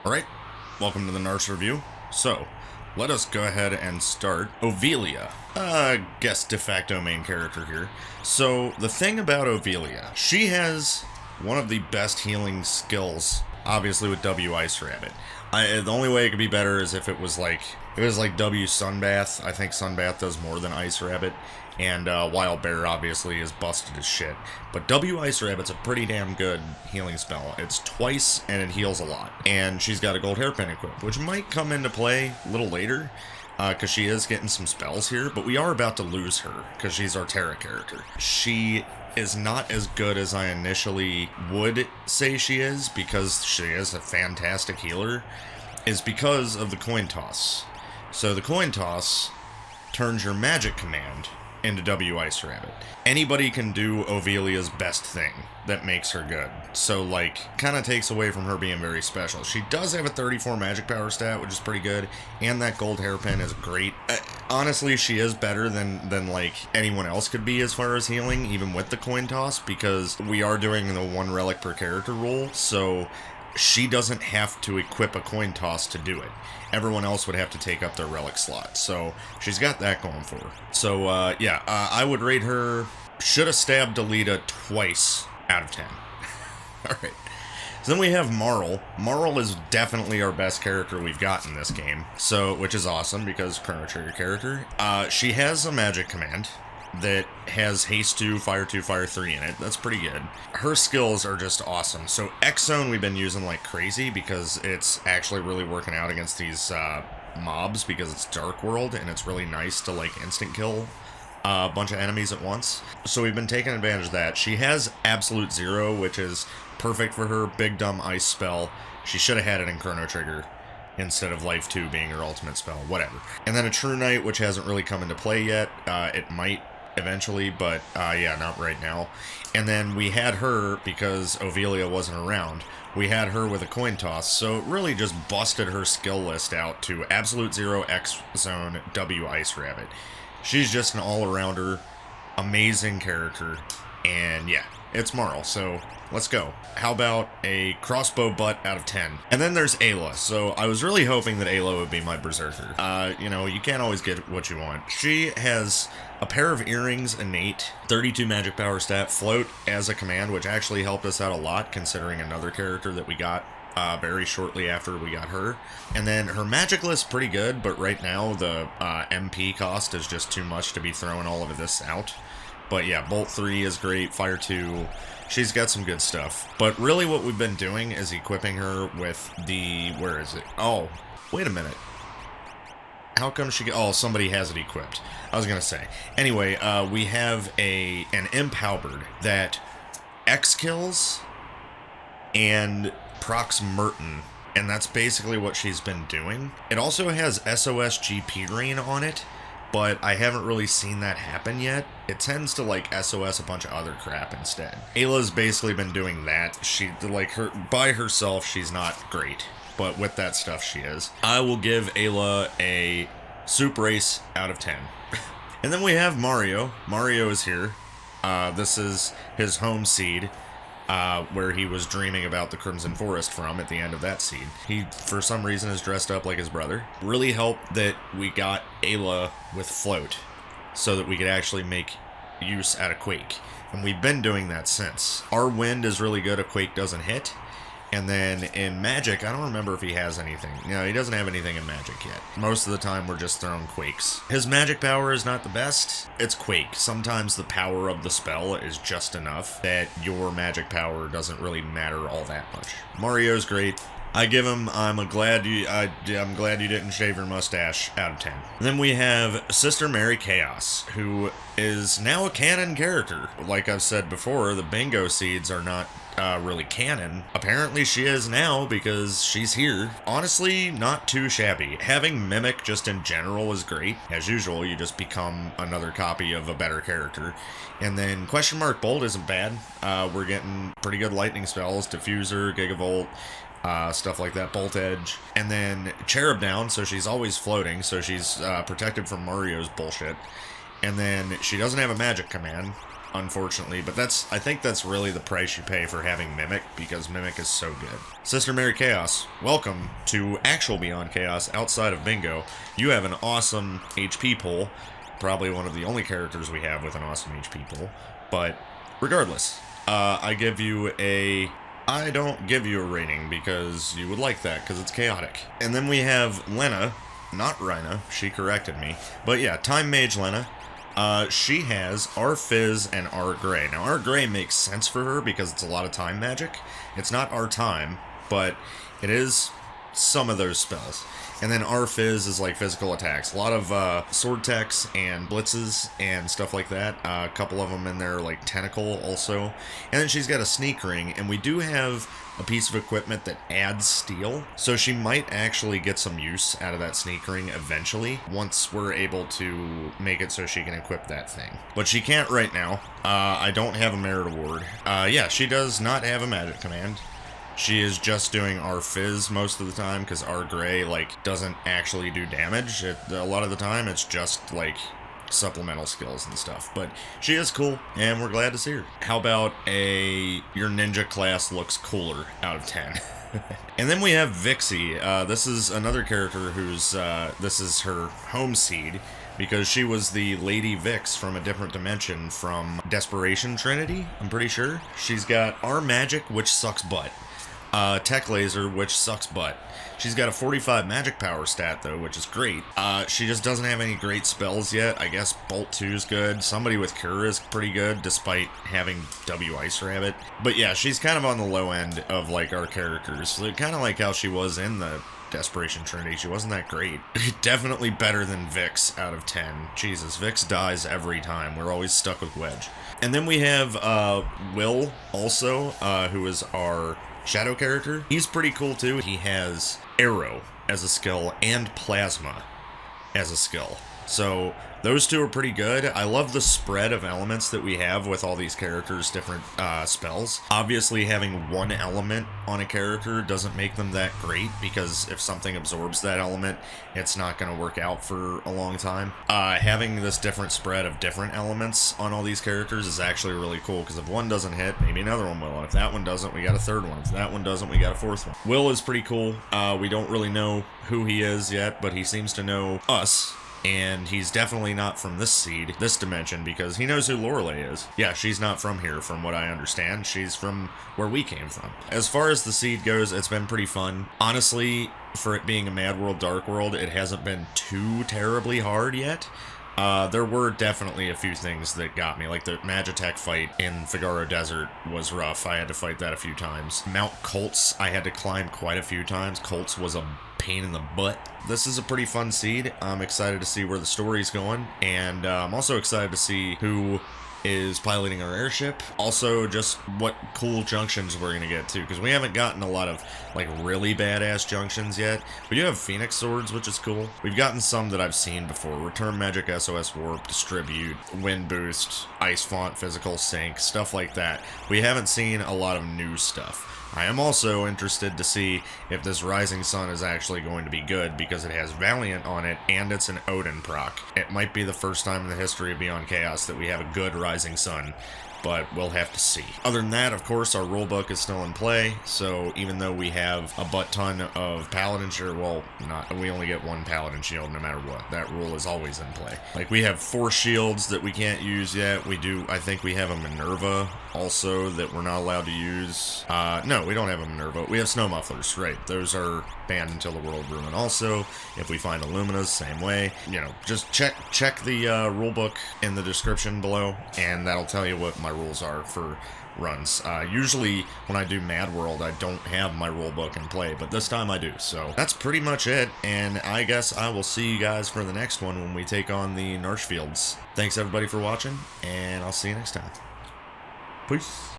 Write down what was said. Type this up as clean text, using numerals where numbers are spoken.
Alright, welcome to the Narshe review. So, let us go ahead and start Ovilia. Guess de facto main character here. So, the thing about Ovilia, she has one of the best healing skills, obviously with W Ice Rabbit. The only way it could be better is if it was like W Sunbath. I think Sunbath does more than Ice Rabbit. And Wild Bear obviously is busted as shit. But W Ice Rabbit's a pretty damn good healing spell. It's twice and it heals a lot. And she's got a gold hairpin equipped, which might come into play a little later. Because she is getting some spells here. But we are about to lose her because she's our Terra character. She is not as good as I initially would say she is, because she is a fantastic healer, is because of the coin toss. So the coin toss turns your magic command into W Ice Rabbit. Anybody can do Ovilia's best thing that makes her good. So, like, kind of takes away from her being very special. She does have a 34 magic power stat, which is pretty good, and that gold hairpin is great. Honestly, she is better than like, anyone else could be as far as healing, even with the coin toss, because we are doing the one relic per character rule, so she doesn't have to equip a coin toss to do it. Everyone else would have to take up their relic slot. So she's got that going for her. So I would rate her, should have stabbed Delita twice out of 10. Alright. So then we have Marl. Marl is definitely our best character we've got in this game. So, which is awesome because Chrono Trigger character. She has a magic command that has Haste 2, Fire 2, Fire 3 in it. That's pretty good. Her skills are just awesome. So X-Zone we've been using like crazy because it's actually really working out against these mobs, because it's Dark World and it's really nice to like instant kill a bunch of enemies at once. So we've been taking advantage of that. She has Absolute Zero, which is perfect for her big dumb ice spell. She should have had it in Chrono Trigger instead of Life 2 being her ultimate spell, whatever. And then a True Knight, which hasn't really come into play yet. It might eventually, but yeah, not right now. And then we had her, because Ovilia wasn't around, we had her with a coin toss, so it really just busted her skill list out to Absolute Zero, X-Zone, W Ice Rabbit. She's just an all-arounder, amazing character, and yeah, it's Marl, so let's go. How about a crossbow butt out of 10? And then there's Ayla. So I was really hoping that Ayla would be my berserker. You know, you can't always get what you want. She has a pair of earrings innate, 32 magic power stat, float as a command, which actually helped us out a lot considering another character that we got very shortly after we got her. And then her magic list pretty good, but right now the MP cost is just too much to be throwing all of this out. But yeah, Bolt 3 is great, Fire 2, she's got some good stuff. But really what we've been doing is equipping her with the, where is it? Oh, wait a minute. How come oh, somebody has it equipped. I was gonna say. Anyway, we have an Imp Halberd that X kills and procs Merton, and that's basically what she's been doing. It also has SOS GP Rain on it, but I haven't really seen that happen yet. It tends to like SOS a bunch of other crap instead. Ayla's basically been doing that. She, like, her by herself, she's not great, but with that stuff she is. I will give Ayla a Soup Race out of 10. And then we have Mario. Mario is here. This is his home seed, where he was dreaming about the Crimson Forest from at the end of that seed. He, for some reason, is dressed up like his brother. Really helped that we got Ayla with Float, so that we could actually make use out of Quake. And we've been doing that since. Our wind is really good if Quake doesn't hit. And then in Magic, I don't remember if he has anything. No, he doesn't have anything in Magic yet. Most of the time, we're just throwing Quakes. His magic power is not the best. It's Quake. Sometimes the power of the spell is just enough that your magic power doesn't really matter all that much. Mario's great. I give him, I'm glad you didn't shave your mustache out of 10. And then we have Sister Mary Chaos, who is now a canon character. Like I've said before, the bingo seeds are not really canon. Apparently she is now because she's here. Honestly, not too shabby. Having Mimic just in general is great. As usual, you just become another copy of a better character. And then Question Mark Bolt isn't bad. We're getting pretty good lightning spells, Diffuser, Gigavolt, stuff like that, Bolt Edge. And then Cherub down, so she's always floating, so she's protected from Mario's bullshit. And then she doesn't have a magic command, unfortunately, but I think that's really the price you pay for having Mimic, because Mimic is so good. Sister Mary Chaos, welcome to actual Beyond Chaos outside of Bingo. You have an awesome HP pool, probably one of the only characters we have with an awesome HP pool, but regardless, I don't give you a rating because you would like that, because it's chaotic. And then we have Lena, not Rhina, she corrected me, but yeah, Time Mage Lena. She has R Fizz and R Gray. Now, R Gray makes sense for her because it's a lot of time magic. It's not R Time, but it is some of those spells. And then R Fizz is like physical attacks. A lot of sword techs and blitzes and stuff like that. A couple of them in there, like Tentacle also. And then she's got a Sneak Ring, and we do have a piece of equipment that adds steel. So she might actually get some use out of that Sneak Ring eventually, once we're able to make it so she can equip that thing. But she can't right now. I don't have a merit award. Yeah, she does not have a magic command. She is just doing R Fizz most of the time, because R Gray, like, doesn't actually do damage. A lot of the time, it's just, like, supplemental skills and stuff. But she is cool, and we're glad to see her. How about your ninja class looks cooler out of 10? And then we have Vixie. This is another character who's, this is her home seed, because she was the Lady Vix from a different dimension from Desperation Trinity, I'm pretty sure. She's got R Magic, which sucks butt. Tech Laser, which sucks butt. She's got a 45 magic power stat, though, which is great. She just doesn't have any great spells yet. I guess Bolt 2 is good. Somebody with Cure is pretty good, despite having W Ice Rabbit. But yeah, she's kind of on the low end of, like, our characters. Kind of like how she was in the Desperation Trinity. She wasn't that great. Definitely better than Vix out of 10. Jesus, Vix dies every time. We're always stuck with Wedge. And then we have Will, also, who is our shadow character. He's pretty cool too. He has Arrow as a skill and Plasma as a skill. So those two are pretty good. I love the spread of elements that we have with all these characters' different spells. Obviously, having one element on a character doesn't make them that great, because if something absorbs that element, it's not going to work out for a long time. Having this different spread of different elements on all these characters is actually really cool, because if one doesn't hit, maybe another one will. And if that one doesn't, we got a third one. If that one doesn't, we got a fourth one. Will is pretty cool. We don't really know who he is yet, but he seems to know us. And he's definitely not from this seed, this dimension, because he knows who Lorelei is. Yeah, she's not from here, from what I understand. She's from where we came from. As far as the seed goes, it's been pretty fun. Honestly, for it being a Mad World, Dark World, it hasn't been too terribly hard yet. There were definitely a few things that got me, like the Magitech fight in Figaro Desert was rough. I had to fight that a few times. Mount Colts, I had to climb quite a few times. Colts was a pain in the butt. This is a pretty fun seed. I'm excited to see where the story's going, and I'm also excited to see who is piloting our airship. Also, just what cool junctions we're gonna get to, because we haven't gotten a lot of like really badass junctions yet. We do have Phoenix Swords, which is cool. We've gotten some that I've seen before. Return Magic, SOS Warp, Distribute, Wind Boost, Ice Font, Physical Sync, stuff like that. We haven't seen a lot of new stuff. I am also interested to see if this Rising Sun is actually going to be good, because it has Valiant on it and it's an Odin proc. It might be the first time in the history of Beyond Chaos that we have a good Rising Sun, but we'll have to see. Other than that, of course, our rulebook is still in play, so even though we have a butt ton of Paladin shield, well, we only get one Paladin shield no matter what. That rule is always in play. Like, we have 4 shields that we can't use yet. I think we have a Minerva also that we're not allowed to use. No, we don't have a Minerva. We have Snow Mufflers, right. Those are banned until the World Ruin also. If we find Illuminas, same way. You know, just check the rulebook in the description below, and that'll tell you what my rules are for runs. Usually when I do Mad World, I don't have my rulebook in play, but this time I do. So that's pretty much it, and I guess I will see you guys for the next one when we take on the Narshe fields. Thanks everybody for watching, and I'll see you next time. Peace.